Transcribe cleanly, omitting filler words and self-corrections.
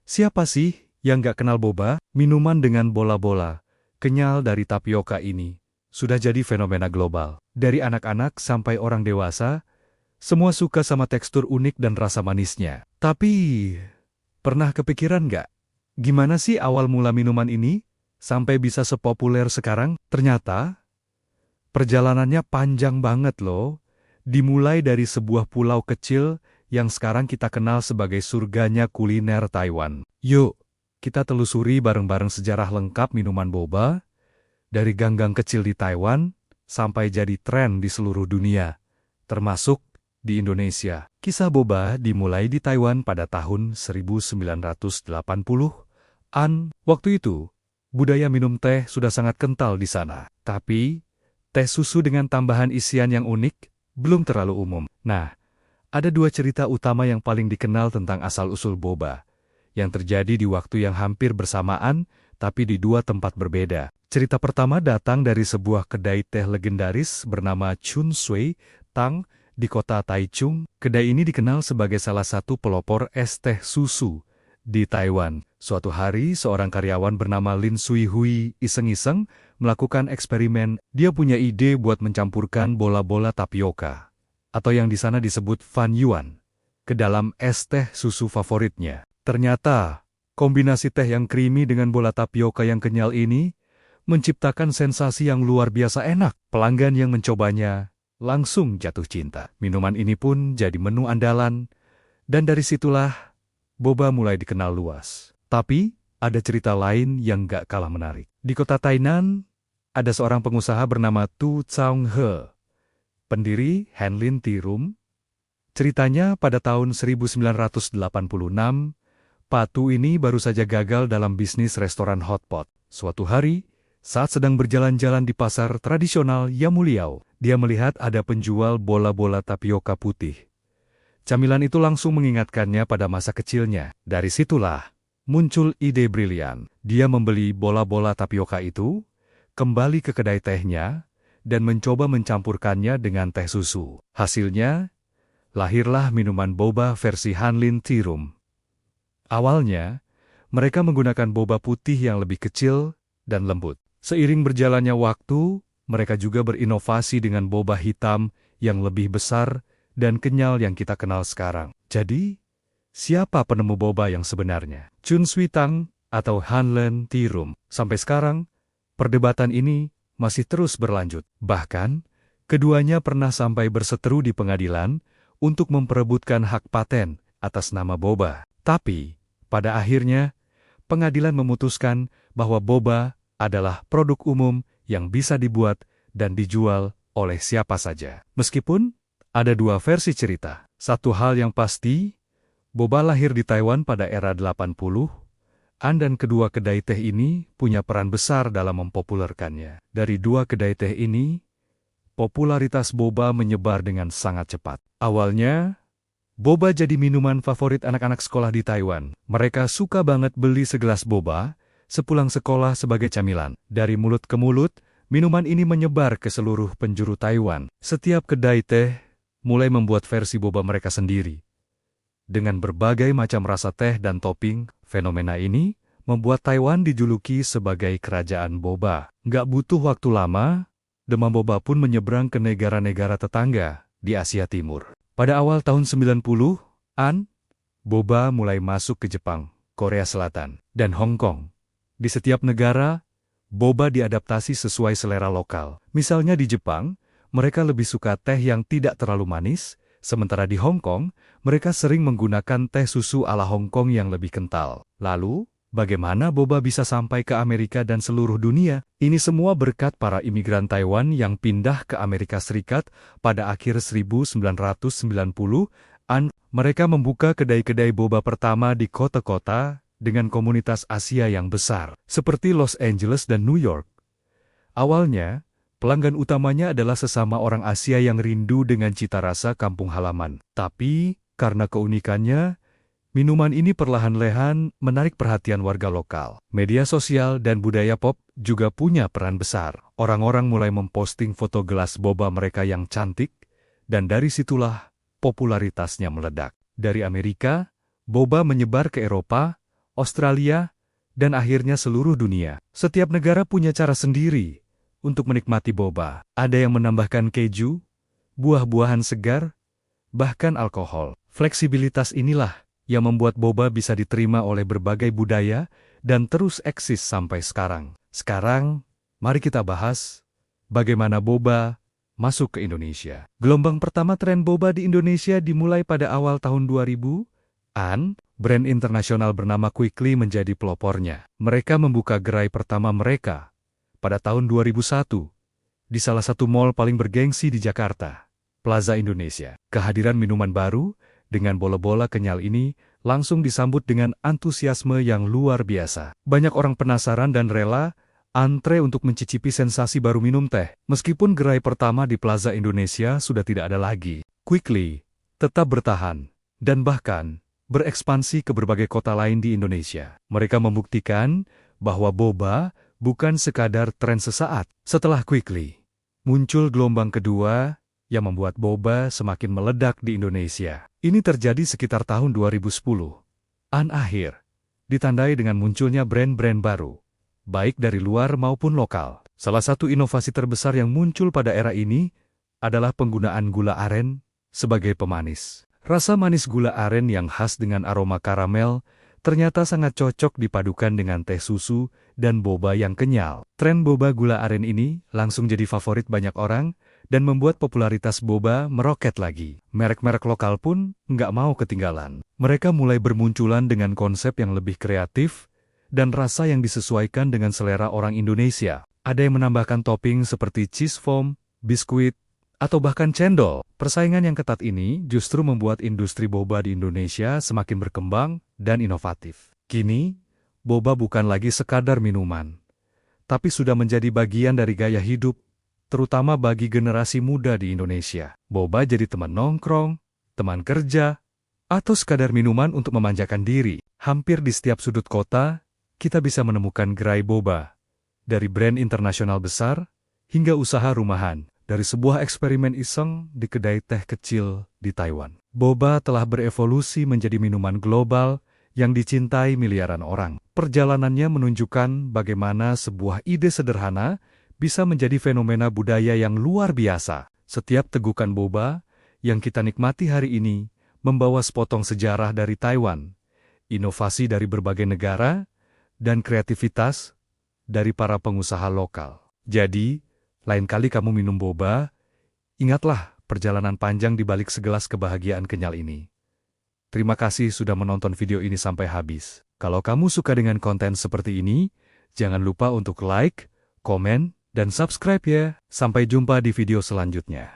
Siapa sih yang nggak kenal boba? Minuman dengan bola-bola, kenyal dari tapioka ini, sudah jadi fenomena global. Dari anak-anak sampai orang dewasa, semua suka sama tekstur unik dan rasa manisnya. Tapi, pernah kepikiran nggak? Gimana sih awal mula minuman ini? Sampai bisa sepopuler sekarang? Ternyata, perjalanannya panjang banget loh. Dimulai dari sebuah pulau kecil yang sekarang kita kenal sebagai surganya kuliner Taiwan. Yuk, kita telusuri bareng-bareng sejarah lengkap minuman boba, dari gang-gang kecil di Taiwan, sampai jadi tren di seluruh dunia, termasuk di Indonesia. Kisah boba dimulai di Taiwan pada tahun 1980-an. Waktu itu, budaya minum teh sudah sangat kental di sana. Tapi, teh susu dengan tambahan isian yang unik belum terlalu umum. Nah, ada dua cerita utama yang paling dikenal tentang asal-usul boba, yang terjadi di waktu yang hampir bersamaan, tapi di dua tempat berbeda. Cerita pertama datang dari sebuah kedai teh legendaris bernama Chun Shui Tang di kota Taichung. Kedai ini dikenal sebagai salah satu pelopor es teh susu di Taiwan. Suatu hari, seorang karyawan bernama Lin Sui Hui iseng-iseng melakukan eksperimen. Dia punya ide buat mencampurkan bola-bola tapioka, atau yang di sana disebut Fan Yuan, ke dalam es teh susu favoritnya. Ternyata, kombinasi teh yang creamy dengan bola tapioka yang kenyal ini menciptakan sensasi yang luar biasa enak. Pelanggan yang mencobanya langsung jatuh cinta. Minuman ini pun jadi menu andalan, dan dari situlah boba mulai dikenal luas. Tapi, ada cerita lain yang gak kalah menarik. Di kota Tainan, ada seorang pengusaha bernama Tu Chong He, pendiri Hanlin Tea Room. Ceritanya pada tahun 1986, Pak Tu ini baru saja gagal dalam bisnis restoran hotpot. Suatu hari, saat sedang berjalan-jalan di pasar tradisional Yamuliao, dia melihat ada penjual bola-bola tapioka putih. Camilan itu langsung mengingatkannya pada masa kecilnya. Dari situlah muncul ide brilian. Dia membeli bola-bola tapioka itu, kembali ke kedai tehnya, dan mencoba mencampurkannya dengan teh susu. Hasilnya, lahirlah minuman boba versi Hanlin Tea Room. Awalnya, mereka menggunakan boba putih yang lebih kecil dan lembut. Seiring berjalannya waktu, mereka juga berinovasi dengan boba hitam yang lebih besar dan kenyal yang kita kenal sekarang. Jadi, siapa penemu boba yang sebenarnya? Chun Shui Tang atau Hanlin Tea Room? Sampai sekarang, perdebatan ini masih terus berlanjut. Bahkan, keduanya pernah sampai berseteru di pengadilan untuk memperebutkan hak paten atas nama boba. Tapi, pada akhirnya, pengadilan memutuskan bahwa boba adalah produk umum yang bisa dibuat dan dijual oleh siapa saja. Meskipun ada dua versi cerita. Satu hal yang pasti, boba lahir di Taiwan pada era 80-an dan kedua kedai teh ini punya peran besar dalam mempopulerkannya. Dari dua kedai teh ini, popularitas boba menyebar dengan sangat cepat. Awalnya, boba jadi minuman favorit anak-anak sekolah di Taiwan. Mereka suka banget beli segelas boba sepulang sekolah sebagai camilan. Dari mulut ke mulut, minuman ini menyebar ke seluruh penjuru Taiwan. Setiap kedai teh mulai membuat versi boba mereka sendiri. Dengan berbagai macam rasa teh dan topping, fenomena ini membuat Taiwan dijuluki sebagai kerajaan boba. Nggak butuh waktu lama, demam boba pun menyeberang ke negara-negara tetangga di Asia Timur. Pada awal tahun 90-an, boba mulai masuk ke Jepang, Korea Selatan, dan Hong Kong. Di setiap negara, boba diadaptasi sesuai selera lokal. Misalnya di Jepang, mereka lebih suka teh yang tidak terlalu manis, sementara di Hong Kong, mereka sering menggunakan teh susu ala Hong Kong yang lebih kental. Lalu, bagaimana boba bisa sampai ke Amerika dan seluruh dunia? Ini semua berkat para imigran Taiwan yang pindah ke Amerika Serikat pada akhir 1990-an. Mereka membuka kedai-kedai boba pertama di kota-kota dengan komunitas Asia yang besar, seperti Los Angeles dan New York. Awalnya, pelanggan utamanya adalah sesama orang Asia yang rindu dengan cita rasa kampung halaman. Tapi, karena keunikannya, minuman ini perlahan-lahan menarik perhatian warga lokal. Media sosial dan budaya pop juga punya peran besar. Orang-orang mulai memposting foto gelas boba mereka yang cantik, dan dari situlah popularitasnya meledak. Dari Amerika, boba menyebar ke Eropa, Australia, dan akhirnya seluruh dunia. Setiap negara punya cara sendiri untuk menikmati boba. Ada yang menambahkan keju, buah-buahan segar, bahkan alkohol. Fleksibilitas inilah yang membuat boba bisa diterima oleh berbagai budaya dan terus eksis sampai sekarang. Sekarang, mari kita bahas bagaimana boba masuk ke Indonesia. Gelombang pertama tren boba di Indonesia dimulai pada awal tahun 2000-an. Brand internasional bernama Quickly menjadi pelopornya. Mereka membuka gerai pertama mereka pada tahun 2001 di salah satu mall paling bergengsi di Jakarta, Plaza Indonesia. Kehadiran minuman baru dengan bola-bola kenyal ini langsung disambut dengan antusiasme yang luar biasa. Banyak orang penasaran dan rela antre untuk mencicipi sensasi baru minum teh. Meskipun gerai pertama di Plaza Indonesia sudah tidak ada lagi, Quickly tetap bertahan dan bahkan berekspansi ke berbagai kota lain di Indonesia. Mereka membuktikan bahwa boba bukan sekadar tren sesaat. Setelah Quickly, muncul gelombang kedua yang membuat boba semakin meledak di Indonesia. Ini terjadi sekitar tahun 2010-an akhir, ditandai dengan munculnya brand-brand baru, baik dari luar maupun lokal. Salah satu inovasi terbesar yang muncul pada era ini adalah penggunaan gula aren sebagai pemanis. Rasa manis gula aren yang khas dengan aroma karamel ternyata sangat cocok dipadukan dengan teh susu dan boba yang kenyal. Tren boba gula aren ini langsung jadi favorit banyak orang dan membuat popularitas boba meroket lagi. Merek-merek lokal pun nggak mau ketinggalan. Mereka mulai bermunculan dengan konsep yang lebih kreatif dan rasa yang disesuaikan dengan selera orang Indonesia. Ada yang menambahkan topping seperti cheese foam, biskuit, atau bahkan cendol. Persaingan yang ketat ini justru membuat industri boba di Indonesia semakin berkembang dan inovatif. Kini, boba bukan lagi sekadar minuman, tapi sudah menjadi bagian dari gaya hidup, terutama bagi generasi muda di Indonesia. Boba jadi teman nongkrong, teman kerja, atau sekadar minuman untuk memanjakan diri. Hampir di setiap sudut kota, kita bisa menemukan gerai boba, dari brand internasional besar hingga usaha rumahan. Dari sebuah eksperimen iseng di kedai teh kecil di Taiwan, boba telah berevolusi menjadi minuman global yang dicintai miliaran orang. Perjalanannya menunjukkan bagaimana sebuah ide sederhana bisa menjadi fenomena budaya yang luar biasa. Setiap tegukan boba yang kita nikmati hari ini membawa sepotong sejarah dari Taiwan, inovasi dari berbagai negara, dan kreativitas dari para pengusaha lokal. Jadi, lain kali kamu minum boba, ingatlah perjalanan panjang di balik segelas kebahagiaan kenyal ini. Terima kasih sudah menonton video ini sampai habis. Kalau kamu suka dengan konten seperti ini, jangan lupa untuk like, komen, dan subscribe ya. Sampai jumpa di video selanjutnya.